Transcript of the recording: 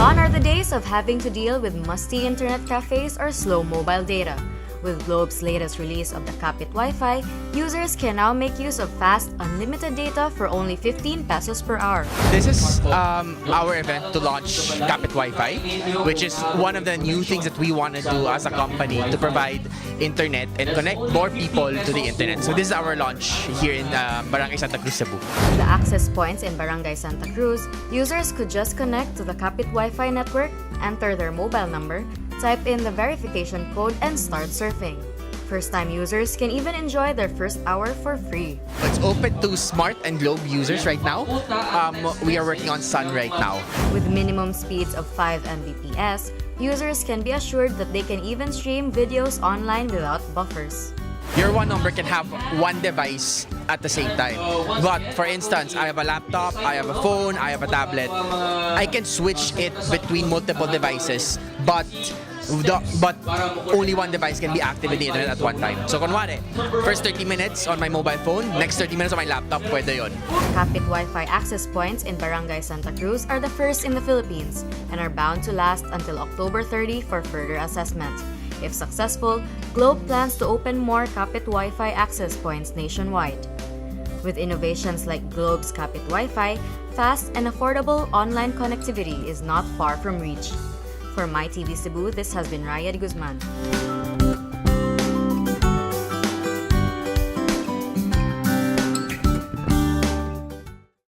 Gone are the days of having to deal with musty internet cafes or slow mobile data. With Globe's latest release of the Kapit Wi-Fi, users can now make use of fast, unlimited data for only 15 pesos per hour. This is our event to launch Kapit Wi-Fi, which is one of the new things that we want to do as a company to provide internet and connect more people to the internet. So this is our launch here in Barangay Santa Cruz, Cebu. The access points in Barangay Santa Cruz, users could just connect to the Kapit Wi-Fi network, enter their mobile number, type in the verification code, and start surfing. First-time users can even enjoy their first hour for free. It's open to Smart and Globe users right now. We are working on Sun right now. With minimum speeds of 5 Mbps, users can be assured that they can even stream videos online without buffers. Your one number can have one device at the same time. But for instance, I have a laptop, I have a phone, I have a tablet. I can switch it between multiple devices, but only one device can be active in the internet at one time. So kunwari, first 30 minutes on my mobile phone, next 30 minutes on my laptop, pwede yun. Kapit Wi-Fi access points in Barangay Santa Cruz are the first in the Philippines and are bound to last until October 30 for further assessment. If successful, Globe plans to open more Kapit Wi-Fi access points nationwide. With innovations like Globe's Kapit Wi-Fi, fast and affordable online connectivity is not far from reach. For MyTV Cebu, this has been Raya de Guzman.